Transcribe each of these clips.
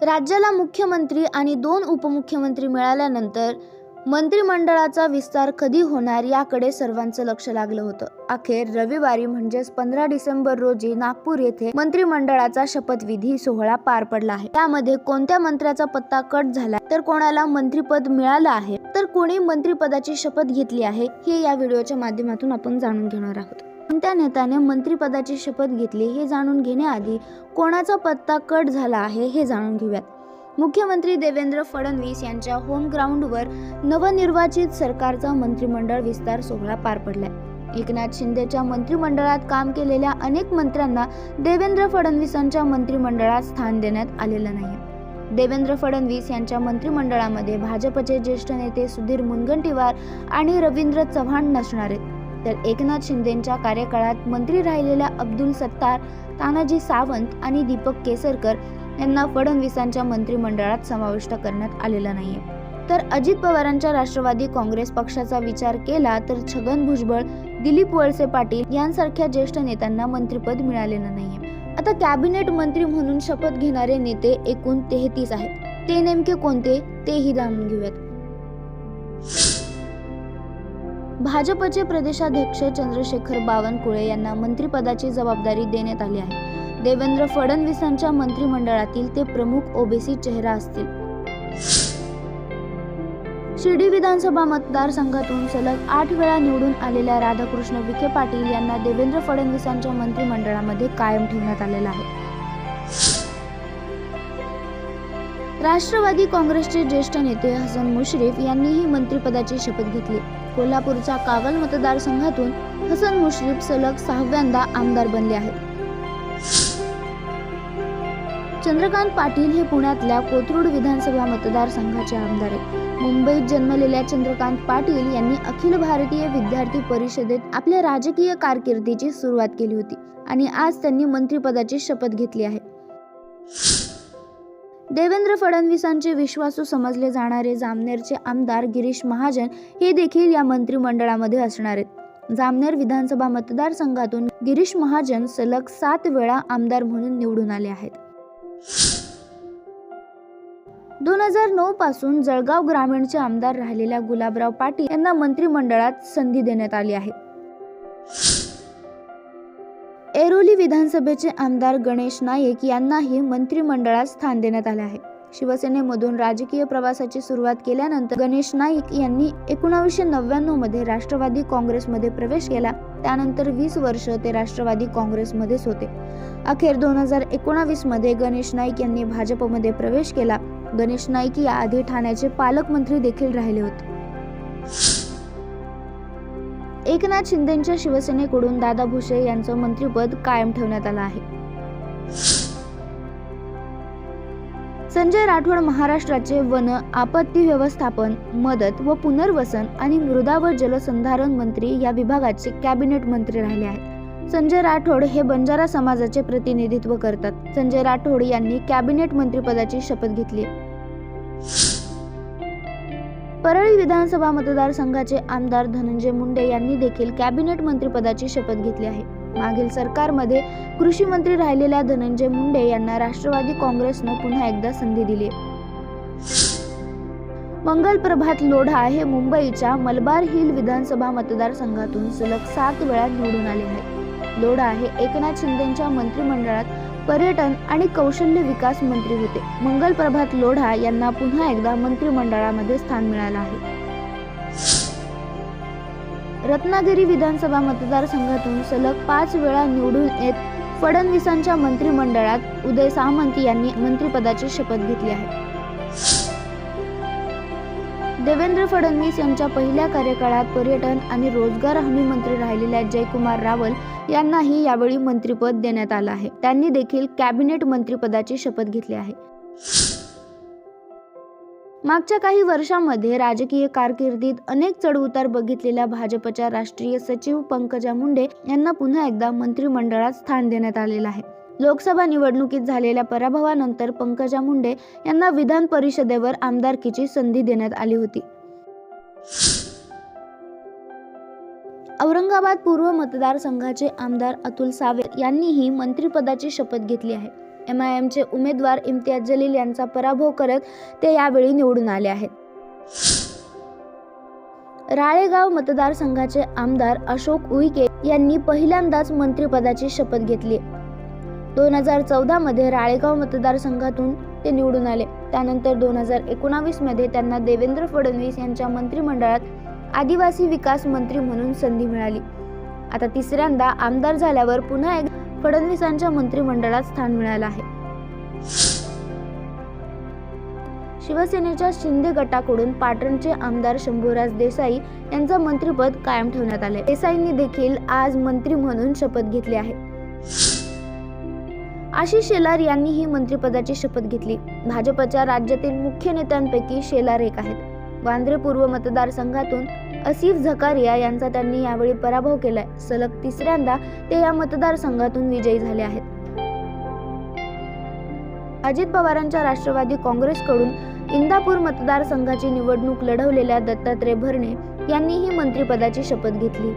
राज्याला मुख्यमंत्री आणि 2 उपमुख्यमंत्री मिळाल्यानंतर मंत्रिमंडळाचा विस्तार कधी होणार याकडे सर्वांचं लक्ष लागलं होतं. अखेर रविवारी म्हणजेच 15 डिसेंबर रोजी नागपूर येथे मंत्रिमंडळाचा शपथविधी सोहळा पार पडला आहे. त्यामध्ये कोणत्या मंत्र्याचा पत्ता कट झाला, तर कोणाला मंत्रिपद मिळालं आहे, तर कोणी मंत्रिपदाची शपथ घेतली आहे, हे या व्हिडिओच्या माध्यमातून आपण जाणून घेणार आहोत. कोणत्या नेत्याने मंत्रिपदाची शपथ घेतली हे जाणून घेण्याआधी कोणाचा पत्ता कट झाला आहे हे जाणून घेऊयात. मुख्यमंत्री देवेंद्र फडणवीस यांच्या होम ग्राउंडवर नवनिर्वाचित सरकारचा मंत्रिमंडळ विस्तार सोहळा पार पडलाय. एकनाथ शिंदेच्या मंत्रिमंडळात काम केलेल्या अनेक मंत्र्यांना देवेंद्र फडणवीसांच्या मंत्रिमंडळात स्थान देण्यात आलेलं नाही. देवेंद्र फडणवीस यांच्या मंत्रिमंडळामध्ये भाजपचे ज्येष्ठ नेते सुधीर मुनगंटीवार आणि रवींद्र चव्हाण नसणार आहेत. तर एकनाथ शिंदेच्या कार्यकाळात मंत्री राहिलेल्या अब्दुल सत्तार, तानाजी सावंत आणि दीपक केसरकर यांना फडणवीसांच्या मंत्रिमंडळात समाविष्ट करण्यात आलेला नाहीये. तर अजित पवारांच्या राष्ट्रवादी काँग्रेस पक्षाचा विचार केला तर छगन भुजबळ, दिलीप वळसे पाटील यांसारख्या ज्येष्ठ नेत्यांना मंत्रिपद मिळालेलं नाहीये. आता कॅबिनेट मंत्री म्हणून शपथ घेणारे नेते एकूण 33 आहेत. ते नेमके कोणते तेही जाणून घेऊयात. भाजपचे प्रदेशाध्यक्ष चंद्रशेखर बावनकुळे यांना मंत्रिपदाची जबाबदारी देण्यात आली आहे. देवेंद्र फडणवीसांच्या मंत्रिमंडळातील ते प्रमुख ओबीसी चेहरा असतील. शिर्डी विधानसभा मतदारसंघातून सलग 8 वेळा निवडून आलेल्या राधाकृष्ण विखे पाटील यांना देवेंद्र फडणवीसांच्या मंत्रिमंडळामध्ये कायम ठेवण्यात आलेला आहे. राष्ट्रवादी काँग्रेसचे ज्येष्ठ नेते हसन मुश्रीफ यांनीही मंत्रिपदाची शपथ घेतली. कोल्हापूरच्या कागल मतदारसंघातून हसन मुश्रीफ सलग 6व्यांदा आमदार बनले आहेत. चंद्रकांत पाटील हे पुण्यातल्या कोथरूड विधानसभा मतदारसंघाचे आमदार आहेत. मुंबईत जन्मलेल्या चंद्रकांत पाटील यांनी अखिल भारतीय विद्यार्थी परिषदेत आपल्या राजकीय कारकिर्दीची सुरुवात केली होती आणि आज त्यांनी मंत्रिपदाची शपथ घेतली आहे. देवेंद्र फडणवीसांचे विश्वासू समजले जाणारे जामनेरचे आमदार गिरीश महाजन हे देखील या मंत्रिमंडळामध्ये असणार आहेत. जामनेर विधानसभा मतदारसंघातून गिरीश महाजन सलग 7 वेळा आमदार म्हणून निवडून आले आहेत. 2009 पासून जळगाव ग्रामीणचे आमदार राहिलेल्या गुलाबराव पाटील यांना मंत्रिमंडळात संधी देण्यात आली आहे. ऐरोली विधानसभेचे आमदार गणेश नाईक यांनाही मंत्रिमंडळात स्थान देण्यात आले आहे. शिवसेनेमधून राजकीय प्रवासाची सुरुवात केल्यानंतर गणेश नाईक यांनी 1999 मध्ये राष्ट्रवादी काँग्रेसमध्ये प्रवेश केला. त्यानंतर 20 वर्ष ते राष्ट्रवादी काँग्रेसमध्येच होते. अखेर 2019 मध्ये गणेश नाईक यांनी भाजपमध्ये प्रवेश केला. गणेश नाईक याआधी ठाण्याचे पालकमंत्री देखील राहिले होते. एकनाथ शिंदेच्या शिवसेनेकडून दादा भुसे यांचं मंत्रिपद कायम ठेवण्यात आलं आहे. संजय राठोड महाराष्ट्राचे वन, आपत्ती व्यवस्थापन, मदत व पुनर्वसन आणि मृदा व जलसंधारण मंत्री या विभागाचे कॅबिनेट मंत्री राहिले आहेत. संजय राठोड हे बंजारा समाजाचे प्रतिनिधित्व करतात. संजय राठोड यांनी कॅबिनेट मंत्रिपदाची शपथ घेतली. परळी विधानसभा मतदारसंघाचे आमदार धनंजय मुंडे यांनी देखील कॅबिनेट मंत्रिपदाची शपथ घेतली आहे. मागील सरकारमध्ये कृषी मंत्री राहिलेल्या धनंजय मुंडे यांना राष्ट्रवादी काँग्रेसनं पुन्हा एकदा संधी दिली. मंगल प्रभात लोढा हे मुंबईच्या मलबार हिल विधानसभा मतदारसंघातून सलग 7 वेळा निवडून आले आहेत. लोढा हे एकनाथ शिंदेच्या मंत्रिमंडळात पर्यटन आणि कौशल्य विकास मंत्री होते. मंगल प्रभात लोढा यांना पुन्हा एकदा मंत्रिमंडळामध्ये स्थान मिळालं आहे. रत्नागिरी विधानसभा मतदारसंघातून सलग 5 वेळा निवडून येत फडणवीसांच्या मंत्रिमंडळात उदय सामंत यांनी मंत्रिपदाची शपथ घेतली आहे. देवेंद्र फडणवीस यांच्या पहिल्या कार्यकाळात पर्यटन आणि रोजगार हमी मंत्री राहिलेल्या जयकुमार रावल यांनाही यावेळी मंत्रिपद देण्यात आलं आहे. त्यांनी देखील कॅबिनेट मंत्रिपदाची शपथ घेतली आहे. मागच्या काही वर्षांमध्ये राजकीय कारकिर्दीत अनेक चढउतार बघितलेल्या भाजपच्या राष्ट्रीय सचिव पंकजा मुंडे यांना पुन्हा एकदा मंत्रिमंडळात स्थान देण्यात आलेलं आहे. लोकसभा निवडणुकीत झालेल्या पराभवानंतर पंकजा मुंडे यांना विधान परिषदेवर आमदारकीची संधी देण्यात आली होती. औरंगाबाद पूर्व मतदारसंघाचे आमदार अतुल सावे यांनीही मंत्रिपदाची शपथ घेतली आहे. MIMचे उमेदवार इम्तियाज जलील यांचा पराभव करत ते यावेळी निवडून आले आहेत. राळेगाव मतदारसंघाचे आमदार अशोक उईके यांनी पहिल्यांदाच मंत्रिपदाची शपथ घेतली. 2014 मध्ये राळेगाव मतदारसंघातून ते निवडून आले. त्यानंतर 2019 मध्ये त्यांना देवेंद्र फडणवीस यांच्या मंत्रिमंडळात आदिवासी विकास मंत्री म्हणून संधी मिळाली. आता तिसऱ्यांदा आमदार झाल्यावर पुन्हा एकदा फडणवीसांच्या मंत्रिमंडळात स्थान मिळालं आहे. शिवसेनेच्या शिंदे गटाकडून पाटणचे आमदार शंभूराज देसाई यांचं मंत्रिपद कायम ठेवण्यात आले. देसाईंनी देखील आज मंत्री म्हणून शपथ घेतली आहे. आशिष शेलार यांनीही मंत्रिपदाची शपथ घेतली. भाजपच्या राज्यातील मुख्य नेत्यांपैकी शेलार एक आहेत. वांद्रे पूर्व मतदारसंघातून असिफ झकारिया यांचा त्यांनी यावेळी पराभव केलाय. सलग तिसऱ्यांदा ते या मतदारसंघातून विजयी झाले आहेत. अजित पवारांच्या राष्ट्रवादी काँग्रेसकडून इंदापूर मतदारसंघाची निवडणूक लढवलेल्या दत्तात्रय भरणे यांनीही मंत्रिपदाची शपथ घेतली.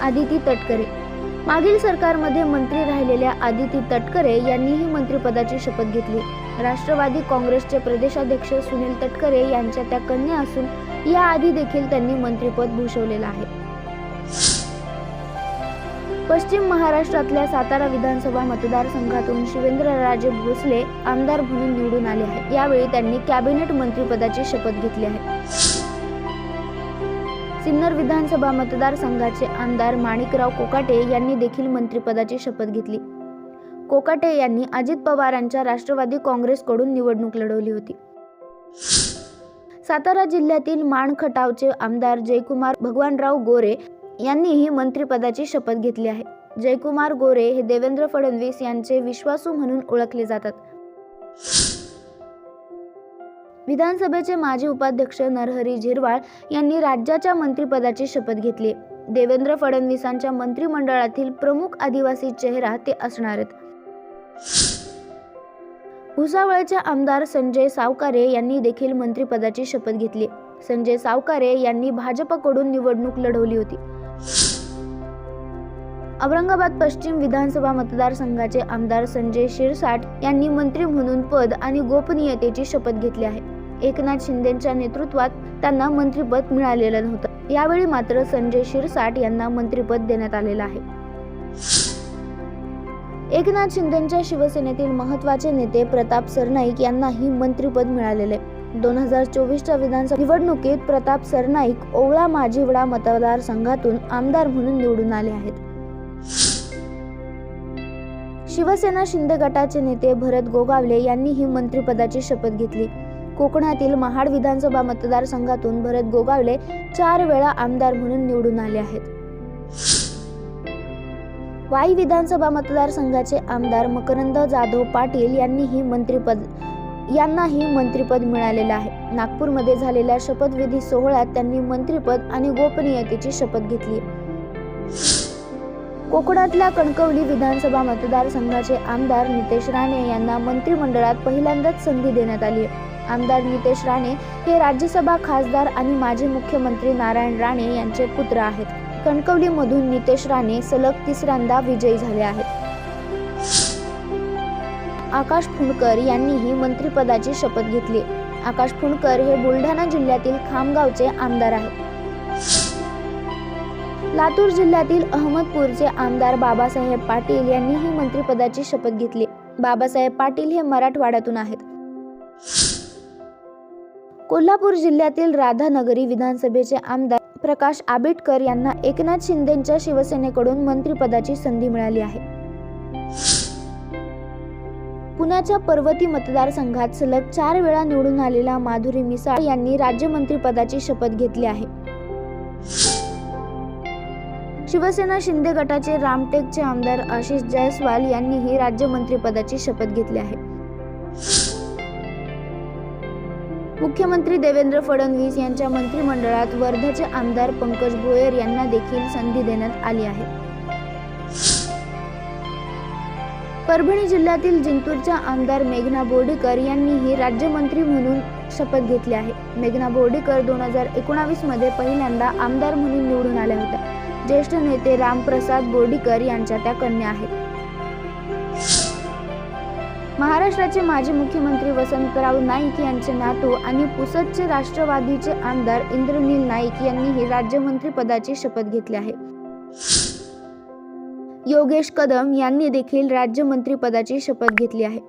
आदिती तटकरे मागील सरकारमध्ये मंत्री राहिलेल्या आदिती तटकरे यांनीही मंत्रिपदाची शपथ घेतली. राष्ट्रवादी काँग्रेसचे प्रदेशाध्यक्ष सुनील तटकरे यांच्या त्या कन्या असून याआधी देखील त्यांनी मंत्रिपद भूषवलेलं आहे. पश्चिम महाराष्ट्रातल्या सातारा विधानसभा मतदारसंघातून शिवेंद्रराजे भोसले आमदार म्हणून निवडून आले आहेत. यावेळी त्यांनी कॅबिनेट मंत्रिपदाची शपथ घेतली आहे. सिन्नर विधानसभा मतदारसंघाचे आमदार माणिकराव कोकाटे यांनी देखील मंत्रिपदाची शपथ घेतली. कोकाटे यांनी अजित पवारांच्या राष्ट्रवादी काँग्रेसकडून निवडणूक लढवली होती. सातारा जिल्ह्यातील माण खटावचे आमदार जयकुमार भगवानराव गोरे यांनीही मंत्रिपदाची शपथ घेतली आहे. जयकुमार गोरे हे देवेंद्र फडणवीस यांचे विश्वासू म्हणून ओळखले जातात. विधानसभेचे माजी उपाध्यक्ष नरहरी झिरवाळ यांनी राज्याच्या मंत्रिपदाची शपथ घेतली. देवेंद्र फडणवीसांच्या मंत्रिमंडळातील प्रमुख आदिवासी चेहरा ते असणार आहेत. भुसावळचे आमदार संजय सावकारे यांनी देखील मंत्रिपदाची शपथ घेतली. संजय सावकारे यांनी भाजपकडून निवडणूक लढवली होती. औरंगाबाद पश्चिम विधानसभा मतदारसंघाचे आमदार संजय शिरसाट यांनी मंत्री म्हणून पद आणि गोपनीयतेची शपथ घेतली आहे. एकनाथ शिंदेच्या नेतृत्वात त्यांना मंत्रिपद मिळालेलं नव्हतं. यावेळी मात्र संजय शिरसाट यांना मंत्रिपद देण्यात आलेलं आहे. एकनाथ शिंदेच्या शिवसेनेतील महत्त्वाचे नेते प्रताप सरनाईक यांनाही मंत्रिपद मिळालेले. 2024च्या विधानसभा निवडणुकीत प्रताप सरनाईक ओवळा माझिवडा मतदारसंघातून आमदार म्हणून निवडून आले आहेत. शिवसेना शिंदे गटाचे नेते भरत गोगावले यांनीही मंत्रिपदाची शपथ घेतली. कोकणातील महाड विधानसभा मतदारसंघातून भरत गोगावले 4 वेळा आमदार म्हणून निवडून आले आहेत. वाई विधानसभा मतदारसंघाचे आमदार मकरंद जाधव पाटील यांनाही मंत्रिपद मिळालेलं आहे. नागपूरमध्ये झालेल्या शपथविधी सोहळ्यात त्यांनी मंत्रिपद आणि गोपनीयतेची शपथ घेतली. कोकणातल्या कणकवली विधानसभा मतदारसंघाचे आमदार नितेश राणे यांना मंत्रिमंडळात पहिल्यांदाच संधी देण्यात आली आहे. आमदार नितेश राणे हे राज्यसभा खासदार आणि माजी मुख्यमंत्री नारायण राणे यांचे पुत्र आहेत. कणकवलीमधून नितेश राणे सलग तिसऱ्यांदा विजयी झाले आहेत. आकाश फुंडकर यांनीही मंत्रिपदाची शपथ घेतली. आकाश फुंडकर हे बुलढाणा जिल्ह्यातील खामगावचे आमदार आहेत. लातूर जिल्ह्यातील अहमदपूरचे आमदार बाबासाहेब पाटील यांनीही मंत्रिपदाची शपथ घेतली. बाबासाहेब पाटील हे मराठवाड्यातून आहेत. कोल्हापूर जिल्ह्यातील राधानगरी विधानसभेचे आमदार प्रकाश आंबेडकर यांना एकनाथ शिंदेच्या शिवसेनेकडून मंत्रिपदाची संधी मिळाली आहे. पुण्याच्या पर्वती मतदारसंघात सलग 4 वेळा निवडून आलेल्या माधुरी मिसाळ यांनी राज्यमंत्रीपदाची शपथ घेतली आहे. शिवसेना शिंदे गटाचे रामटेकचे आमदार आशिष जयस्वाल यांनीही राज्यमंत्रीपदाची शपथ घेतली आहे. मुख्यमंत्री देवेंद्र फडणवीस यांच्या मंत्रिमंडळात वर्धाचे आमदार पंकज भोयर यांना देखील संधी देण्यात आली आहे. परभणी जिल्ह्यातील जिंतूरच्या आमदार मेघना बोर्डीकर यांनीही राज्यमंत्री म्हणून शपथ घेतली आहे. मेघना बोर्डीकर 2019 मध्ये पहिल्यांदा आमदार म्हणून निवडून आल्या होत्या. ज्येष्ठ नेते रामप्रसाद बोर्डीकर यांच्या त्या कन्या आहेत. महाराष्ट्राचे माजी मुख्यमंत्री वसंतराव नाईक यांचे नातू आणि पुसदचे राष्ट्रवादीचे आमदार इंद्रनील नाईक यांनीही राज्यमंत्रीपदाची शपथ घेतली आहे. योगेश कदम यांनी देखील राज्यमंत्रीपदाची शपथ घेतली आहे.